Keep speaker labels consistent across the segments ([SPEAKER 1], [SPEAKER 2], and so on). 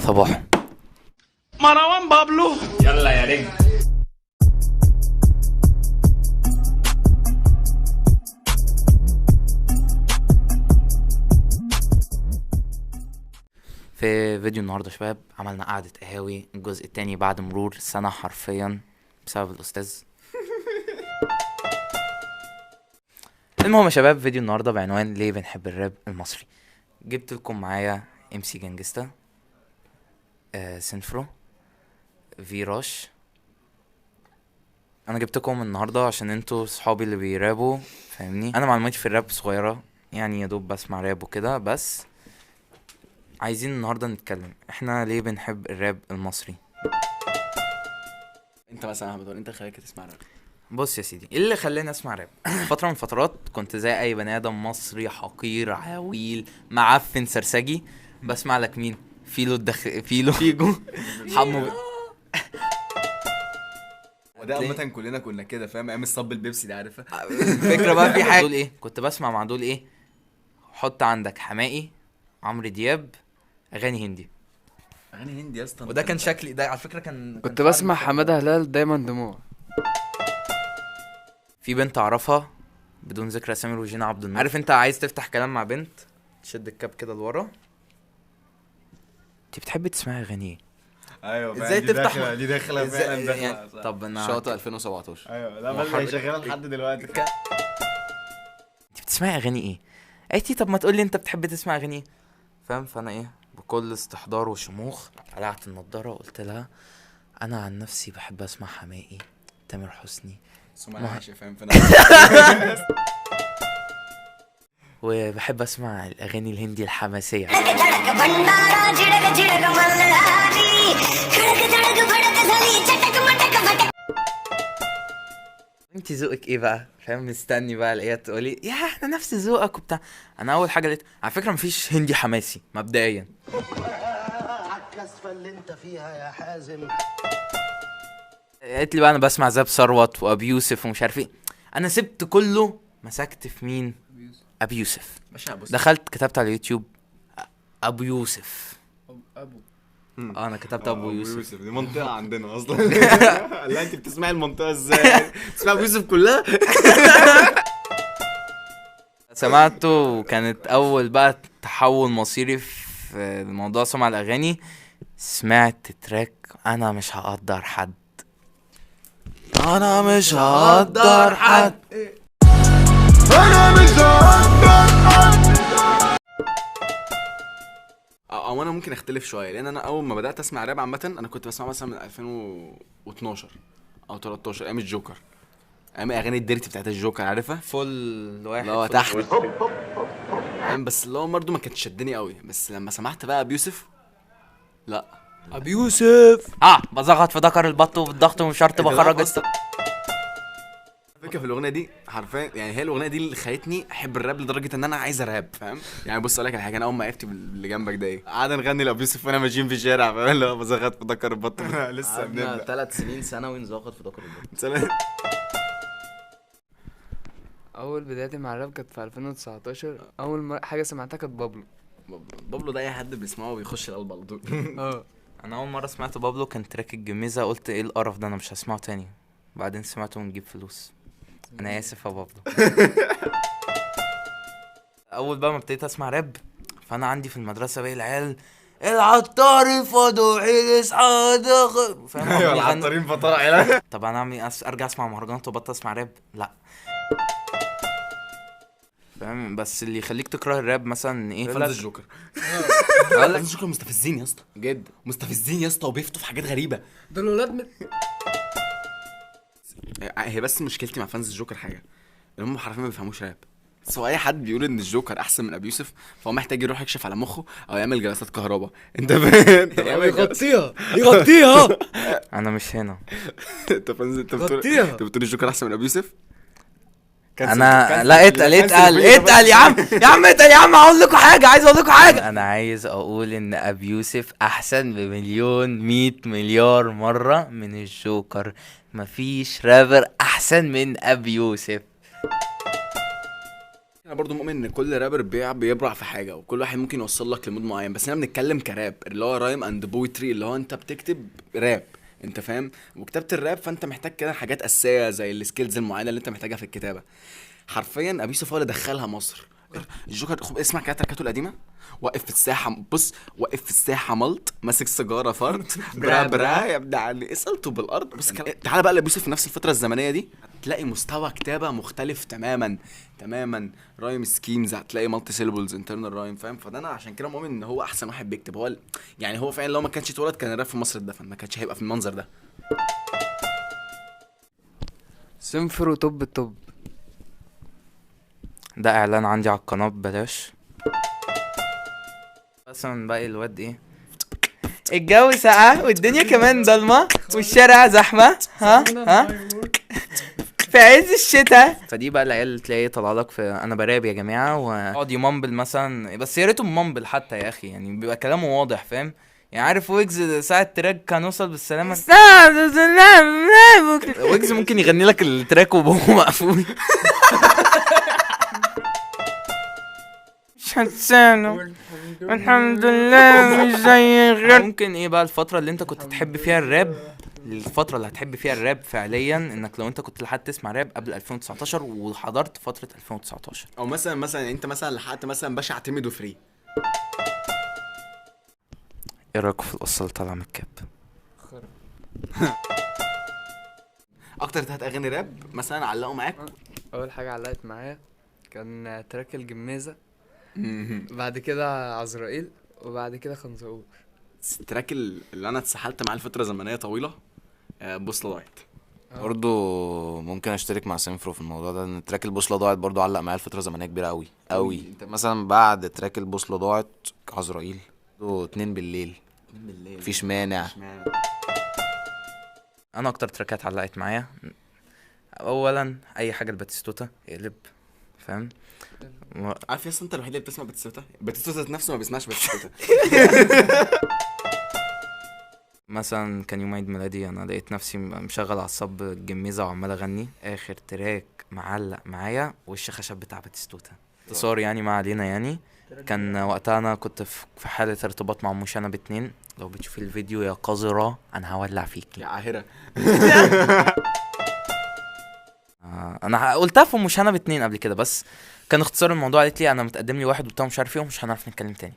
[SPEAKER 1] صباح
[SPEAKER 2] مروان بابلو.
[SPEAKER 3] يلا يا رجل.
[SPEAKER 1] في فيديو النهارده يا شباب عملنا قعدة قهاوي الجزء التاني بعد مرور سنة حرفيا بسبب الأستاذ. المهم يا شباب، فيديو النهارده بعنوان ليه بنحب الراب المصري. جبت لكم معايا ام سي جانجستا، سنفرو، فيراش. انا جبتكم النهارده عشان انتوا صحابي اللي بيرابوا، فاهمني. انا معلوماتي في الراب صغيره، يعني يا دوب بسمع راب وكده. بس عايزين النهارده نتكلم احنا ليه بنحب الراب المصري.
[SPEAKER 3] انت مثلا احمد، انت خليك تسمع راب.
[SPEAKER 1] بص يا سيدي، ايه اللي خلاني اسمع راب؟ فتره من فترات كنت زي اي بني ادم مصري حقير عويل معفن سرسجي بسمع لك مين؟ فيلو فيجو حمو
[SPEAKER 3] وده عامة كلنا كنا كده، فاهم؟ ايام الصب البيبسي ده، عارفها؟
[SPEAKER 1] الفكره بقى في حاجه. دول ايه كنت بسمع مع دول؟ ايه، حط عندك حماقي، عمرو دياب، اغاني هندي.
[SPEAKER 3] اغاني هندي يا اسطى.
[SPEAKER 1] وده كان شكلي ده على فكره.
[SPEAKER 4] كنت بسمع حمادة هلال دايما دموع.
[SPEAKER 1] في بنت اعرفها بدون ذكر اسامي، روجينا عبد النور. عارف انت عايز تفتح كلام مع بنت، تشد الكاب كده لورا، انت بتحبي تسمعي اغاني ايه؟
[SPEAKER 3] ايوه،
[SPEAKER 1] ازاي تفتح
[SPEAKER 3] دي داخله فعلا داخله
[SPEAKER 1] يعني. طب انا
[SPEAKER 3] شاطئ 2017. ايوه، لا بس
[SPEAKER 1] محرك.
[SPEAKER 3] هي شغاله لحد دلوقتي.
[SPEAKER 1] انت بتسمعي اغاني ايه؟ قالت لي طب ما تقول لي انت بتحب تسمع اغاني ايه، فاهم؟ فانا ايه، بكل استحضار وشموخ قلعت النضاره وقلت لها انا عن نفسي بحب اسمع حماقي، تامر حسني،
[SPEAKER 3] سمعنا عايشه، فاهم؟
[SPEAKER 1] وبحب اسمع الاغاني الهندي الحماسيه. انت ذوقك ايه بقى؟ فاهم؟ مستني بقى الاقيها تقولي يا احنا نفس ذوقك وبتاع. انا اول حاجه لقيت على فكره مفيش هندي حماسي مبدئيا.
[SPEAKER 5] عالكسفه اللي انت فيها يا حازم.
[SPEAKER 1] قالت لي بقى انا بسمع زاب ثروت وابي يوسف ومش عارف ايه. انا سبت كله، مسكت في مين؟ ابي يوسف. دخلت كتبت على اليوتيوب ابو يوسف. انا كتبت ابو يوسف.
[SPEAKER 3] دي منطقه عندنا اصلا. لا انت بتسمعي المنطقه ازاي؟ بتسمعي ابو يوسف كلها؟
[SPEAKER 1] سمعته وكانت اول بقى تحول مصيري في موضوع سمع الاغاني. سمعت تراك انا مش هقدر حد، انا مش هقدر حد،
[SPEAKER 3] انا مش هقدر حد. او انا ممكن اختلف شويه، لان انا اول ما بدات اسمع راب عامه انا كنت بسمع مثلا من 2012 او 13، ايام الجوكر، ايام اغاني الديرتي بتاعت الجوكر، عارفها؟
[SPEAKER 1] فل واحد
[SPEAKER 3] اللي هو تحت، بس اللي هو برضه ما كانتش شدني قوي. بس لما سمعت بقى ابي يوسف، لا
[SPEAKER 1] ابي يوسف بزغط في ذكر البط وبالضغط ومش شرط بخرج
[SPEAKER 3] الفكره في الاغنيه دي حرفيا، يعني هي الاغنيه دي اللي خلتني احب الراب لدرجه ان انا عايز اراب، فاهم؟ يعني بص اقول لك على حاجه، انا اول ما عرفت اللي جنبك ده ايه، قعدنا نغني لابو يوسف وانا ماشيين في الشارع، فاهم؟ اللي هو بزغط في ذكر البط. لسه بنبدا
[SPEAKER 1] 3 سنين ثانوي نزغط في ذكر البط.
[SPEAKER 4] اول بدايتي مع الراب كانت في 2019. اول حاجه سمعتها كانت بابلو.
[SPEAKER 3] بابلو ده اي حد بيسمعه وبيخش القلب على طول.
[SPEAKER 1] انا اول مره سمعت بابلو كان تراك الجميزه، قلت ايه القرف ده، انا مش هسمعه تاني. بعدين سمعته ونجيب فلوس. انا اسف يا بابلو. اول بقى ما ابتديت اسمع راب، فانا عندي في المدرسه بقى العيال العطار فضوحي اصحى دخل، فاهم؟
[SPEAKER 3] ايوه العطارين فطاعي.
[SPEAKER 1] طب انا اعمل ارجع اسمع مهرجانات وبطل اسمع راب؟ لا، فاهم؟ بس اللي يخليك تكره الراب مثلا ايه؟
[SPEAKER 3] فانز الجوكر.
[SPEAKER 1] فانز
[SPEAKER 3] الجوكر مستفزين يا اسطى، جد مستفزين يا اسطى، وبيفتوا في حاجات غريبه.
[SPEAKER 4] دول ولاد
[SPEAKER 3] هي بس مشكلتي مع فانز الجوكر حاجه، ان هم حرفيا ما بيفهموش راب. بس هو اي حد بيقول ان الجوكر احسن من ابي يوسف، فهو محتاج يروح يكشف على مخه او يعمل جلسات كهرباء. انت فاهم؟
[SPEAKER 4] يغطيها.
[SPEAKER 1] انا مش هنا.
[SPEAKER 3] انت فانز، انت بتقول الجوكر احسن من ابي يوسف؟
[SPEAKER 1] انا لا، اتقل يا عم اتقل يا عم. هقول لكم حاجه، عايز اقول لكم حاجه. انا عايز اقول ان ابي يوسف احسن بمليون 100 مليار مره من الجوكر. مفيش رابر احسن من ابي يوسف.
[SPEAKER 3] انا برضو مؤمن ان كل رابر بيبرع في حاجه، وكل واحد ممكن يوصل لك لمود معين، بس احنا بنتكلم كراب اللي هو رايم اند بويتري، اللي هو انت بتكتب راب، انت فاهم، وكتابه الراب فانت محتاج كده حاجات اساسيه زي السكيلز المعينه اللي انت محتاجها في الكتابه. حرفيا ابي يوسف هو اللي دخلها مصر. الجوكر اسمع كده تركاته القديمه، واقف في الساحه، بص واقف في الساحه ملط ماسك سيجاره فرد برا برا يا ابن علي اسالته بالارض. بص تعالى بقى لابي يوسف في نفس الفتره الزمنيه دي هتلاقي مستوى كتابه مختلف تماما تماما، رايم سكيمز، هتلاقي مالتي سيلبلز انترنال رايم، فاهم. فده انا عشان كده مؤمن ان هو احسن واحد بيكتب. هو يعني هو فعلا لو ما كانش اتولد كان الراب في مصر اتدفن، ما كانش هيبقى في المنظر ده.
[SPEAKER 4] سنفر وتوب التوب.
[SPEAKER 1] ده اعلان عندي على القناه ببلاش. مثلا باقي الواد ايه، الجو ساقعة والدنيا كمان ضلمة والشارع زحمة، ها في عز الشتاء. فدي بقى العيال اللي تلاقيه طالع لك في انا براب يا جماعة، ويقعد يمامبل مثلا، بس يا ريته ممامبل حتى يا اخي، يعني بيبقى كلامه واضح فاهم. يعني عارف ويجز ساعة تراك كان وصل بالسلامة، ويجز ممكن يغني لك التراك وهو مقفول. مش هتسانه الحمد لله مش زي غير. ممكن ايه بقى الفترة اللي انت كنت تحب فيها الراب، الفترة اللي هتحب فيها الراب فعليا، انك لو انت كنت لحقت تسمع راب قبل 2019 وحضرت فترة 2019،
[SPEAKER 3] او مثلا انت مثلا لحقت مثلا باشا اعتمد وفري.
[SPEAKER 1] ايه رايكم في القصة اللي طالعة من الكاب؟
[SPEAKER 3] اكتر 3 اغاني راب مثلا علقوا معاك؟
[SPEAKER 4] اول حاجه علقت معايا كان تراك الجميزه، بعد كده عزرائيل، وبعد كده خنزقور.
[SPEAKER 3] التراك اللي انا اتسحلت معاه لفتره زمنيه طويله بوصله ضاعت.
[SPEAKER 6] برضو ممكن اشترك مع سينفرو في الموضوع ده، ان تراك البوصله ضاعت برضو علق معايا لفتره زمنيه كبيره قوي قوي. انت مثلا بعد تراك البوصله ضاعت عزرائيل 2 بالليل مفيش مانع.
[SPEAKER 1] انا اكتر تراكات علقت معايا اولا اي حاجة لباتيستوتا يقلب، فاهم.
[SPEAKER 3] عارف يا اسطى انت الوحيد اللي بتسمع باتيستوتا نفسه ما بيسمعش باتيستوتا.
[SPEAKER 1] مثلا كان يوم عيد ميلادي انا لقيت نفسي مشغل على الصب الجميزه وعمال اغني. اخر تراك معلق معايا وش خشب بتاع باتيستوتا، اختصار يعني ما علينا. يعني كان وقتها انا كنت في حاله ارتباط مع مشانة ب2، لو بتشوفي الفيديو يا قذرة انا هولع فيكي
[SPEAKER 3] يا عاهره.
[SPEAKER 1] انا قلتها في مشانة ب2 قبل كده، بس كان اختصار الموضوع قالت لي انا متقدم لي واحد وبتاع مش عارف ايه ومش هنعرف نتكلم تاني.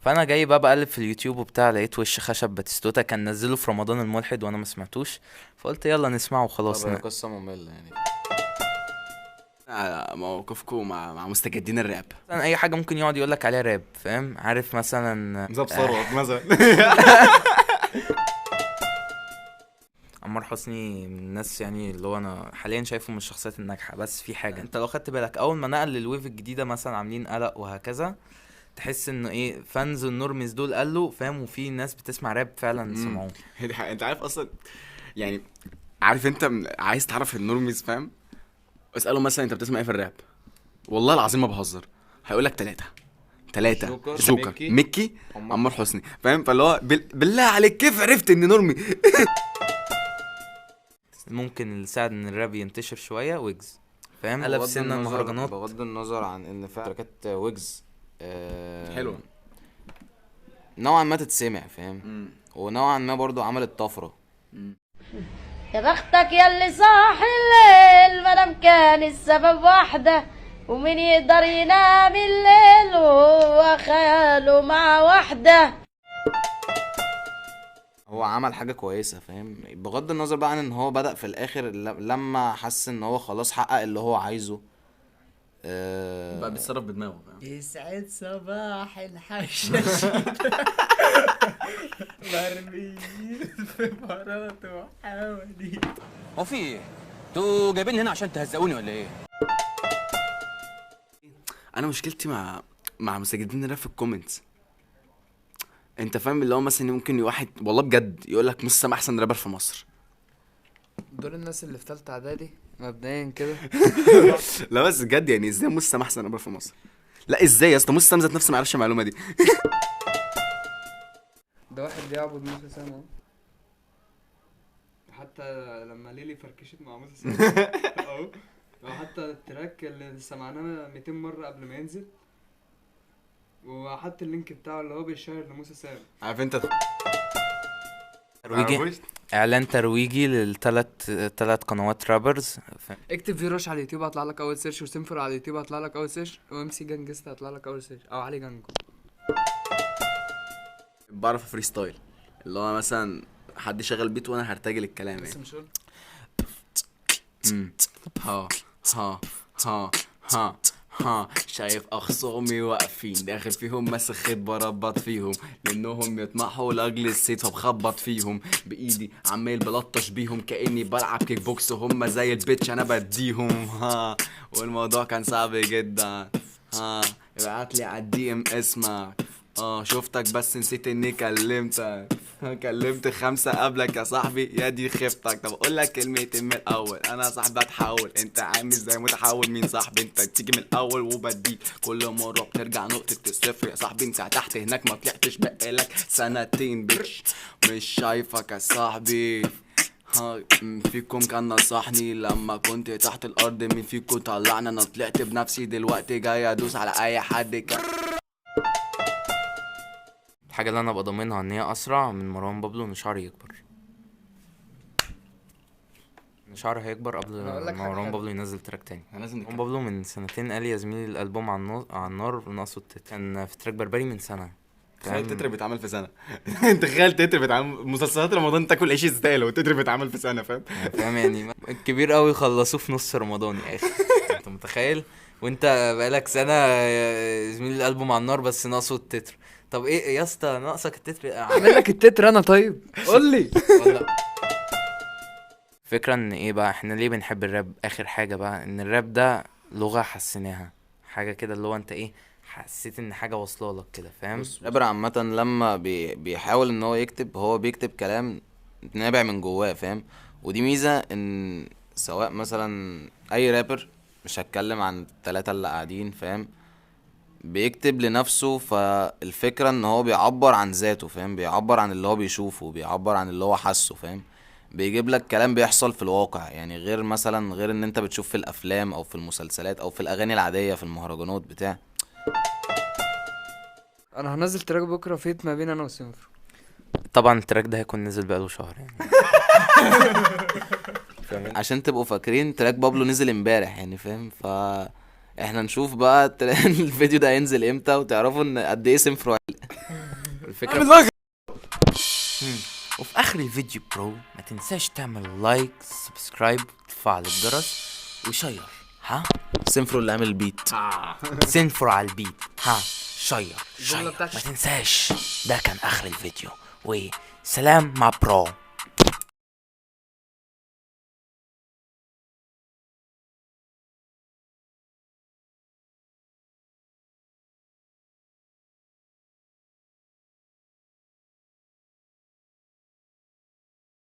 [SPEAKER 1] فانا جاي بقى بقلب في اليوتيوب وبتاع، لقيت وش خشب باتيستوتا كان نزله في رمضان الملحد وانا ما سمعتوش، فقلت يلا نسمعه وخلاص.
[SPEAKER 6] قصه ممله يعني.
[SPEAKER 3] موقفكم مع مستجدين الراب؟
[SPEAKER 1] مثلا اي حاجه ممكن يقعد يقول لك عليها راب، فاهم. عارف مثلا
[SPEAKER 3] نظام ثروت مثلا.
[SPEAKER 1] عمار حسني من الناس يعني اللي هو انا حاليا شايفه من الشخصيات الناجحه. بس في حاجه انت لو خدت بالك، اول ما نقل للويف الجديده مثلا عاملين قلق وهكذا، تحس انه ايه فانز النورميز دول قالوا فاهم، وفي ناس بتسمع راب فعلا سمعوه.
[SPEAKER 3] انت عارف اصلا يعني، عارف انت عايز تعرف النورميز فاهم، اساله مثلا انت بتسمع ايه في الراب، والله العظيم ما بهزر، هيقول لك 3 جوكر ميكي عمار حسني، فاهم. فاللي هو بالله عليك كيف عرفت ان نورمي؟
[SPEAKER 1] ممكن اللي ساعد ان الراب ينتشر شويه ويجز، فاهم. قلب سن المهرجانات.
[SPEAKER 6] بغض النظر عن ان في تراكات ويجز
[SPEAKER 3] حلوه
[SPEAKER 6] نوعا ما تتسمع فاهم، ونوعا ما برضو عملت طفره.
[SPEAKER 7] يا بختك ياللي صاحي الليل مادام كان السبب واحدة، ومين يقدر ينام الليل وهو خياله مع واحدة.
[SPEAKER 6] هو عمل حاجه كويسه فاهم، بغض النظر بقى عن ان هو بدأ في الاخر لما حس ان هو خلاص حقق اللي هو عايزه
[SPEAKER 3] بقى بيتصرف بدماغه فاهم.
[SPEAKER 5] يسعد صباح الحشاش مرميين في مرات وحواديت.
[SPEAKER 2] هو في ايه؟ انتوا جايبين هنا عشان تهزقوني ولا ايه؟
[SPEAKER 3] انا مشكلتي مع مسجدين الراب في الكومنتس، انت فاهم، اللي هو مثلا ممكن واحد والله بجد يقول لك مسلم احسن رابر في مصر.
[SPEAKER 4] دول الناس اللي في تالتة اعدادي مبدئيا كده.
[SPEAKER 3] لا بس بجد يعني ازاي مسلم احسن رابر في مصر؟ لا ازاي يا اسطى مسلم ذات نفسه ما يعرفش المعلومه دي.
[SPEAKER 4] ده واحد بيعبد موسى سام اهو، حتى لما ليلي فركشت مع موسى سام اهو وحتى التراك اللي سمعناه 200 مرة قبل ما ينزل، وحتى اللينك بتاعه اللي هو بيشير لموسى سام.
[SPEAKER 3] عارف انت
[SPEAKER 1] ترويجي، اعلان ترويجي تلات قنوات رابرز.
[SPEAKER 4] اكتب فيروش على اليوتيوب هطلع لك اول سيرش، وسيمفر على اليوتيوب هطلع لك اول سيرش، وام سي جانجستا هطلع لك اول سيرش، او علي جانجو.
[SPEAKER 3] بعرف فري ستايل، اللي هو مثلا حد شغل بيت وانا هرتجل الكلام
[SPEAKER 4] بس
[SPEAKER 3] يعني.
[SPEAKER 4] مش قلت
[SPEAKER 3] ها ها ها ها ها شايف اخصامي واقفين داخل فيهم مسخت بربط فيهم، لانهم يطمحوا لاجل السيد فبخبط فيهم بايدي عمال بلطش بيهم كاني بلعب كيك بوكس وهم زي البيتش انا بديهم. ها والموضوع كان صعب جدا. ها ابعتلي على الدي ام اسمك. شفتك بس نسيت اني كلمتك. كلمت 5 قبلك يا صاحبي يا دي خفتك. طب اقول لك كلمتين من الاول، انا صاحبي اتحول انت عامل زي متحول. مين صاحبي انت تيجي من الاول وبديك كل مره بترجع نقطه الصفر يا صاحبي. انت تحت هناك ما طلعتش بقالك سنتين بيتش. مش شايفك يا صاحبي. مين فيكم كان نصحني لما كنت تحت الارض؟ مين فيكم طلعني؟ انا طلعت بنفسي دلوقتي جاي ادوس على اي حد كان.
[SPEAKER 1] الحاجة اللي انا ابقى ضامنها ان هي اسرع من مروان بابلو ان شعري يكبر. ان شعري هيكبر قبل
[SPEAKER 4] أنا أقول لك حاجة
[SPEAKER 1] مروان
[SPEAKER 4] حلوة.
[SPEAKER 1] بابلو ينزل تراك تاني.
[SPEAKER 3] لازم
[SPEAKER 1] مروان بابلو من سنتين قال يا زميلي الالبوم على النار ناقصه التتر. كان في تراك بربري من سنة.
[SPEAKER 3] تخيل تتر بيتعمل في سنه. تخيل تتر بيتعمل مسلسلات رمضان تاكل عيش ستايل والتتر بيتعمل في سنه، فاهم؟
[SPEAKER 1] فاهم يعني الكبير قوي خلصوه في نص رمضان يا اخي. انت متخيل؟ وانت بقالك سنة يا زميلي الالبوم على النار بس ناقصه التتر. طب ايه يا اسطى ناقصك التتر؟
[SPEAKER 4] اعمل لك التتر انا طيب قول لي.
[SPEAKER 1] والله فكرة ان ايه بقى احنا ليه بنحب الراب؟ اخر حاجة بقى ان الراب ده لغة حسيناها، حاجة كده اللي هو انت ايه حسيت ان حاجة واصلة لك كده، فاهم؟
[SPEAKER 6] الرابر عامة لما بيحاول ان هو يكتب، هو بيكتب كلام نابع من جواه، فاهم؟ ودي ميزة ان سواء مثلا اي رابر، مش هتكلم عن التلاتة اللي قاعدين، فاهم؟ بيكتب لنفسه، فالفكرة ان هو بيعبر عن ذاته، فاهم؟ بيعبر عن اللي هو بيشوفه، بيعبر عن اللي هو حاسه، فاهم؟ بيجيب لك كلام بيحصل في الواقع، يعني غير مثلا غير ان انت بتشوف في الافلام او في المسلسلات او في الاغاني العادية في المهرجانات بتاع.
[SPEAKER 4] انا هنزل تراك بكره فيت ما بين انا وسيمفر.
[SPEAKER 1] طبعا التراك ده هيكون نزل بقاله شهر يعني.
[SPEAKER 6] عشان تبقوا فاكرين تراك بابلو نزل امبارح يعني، فاهم؟ احنا نشوف بقى الفيديو ده هينزل امتى وتعرفوا ان قد ايه سيمفرو.
[SPEAKER 1] الفكرة وفي اخر الفيديو برو ما تنساش تعمل لايك سبسكرايب وتفعل الجرس وشير. ها
[SPEAKER 6] سيمفرو اللي عامل البيت.
[SPEAKER 1] سنفر على البيت. ها شير
[SPEAKER 4] الجملة
[SPEAKER 1] ما
[SPEAKER 4] بتاعتي.
[SPEAKER 1] تنساش. ده كان اخر الفيديو وسلام مع برو.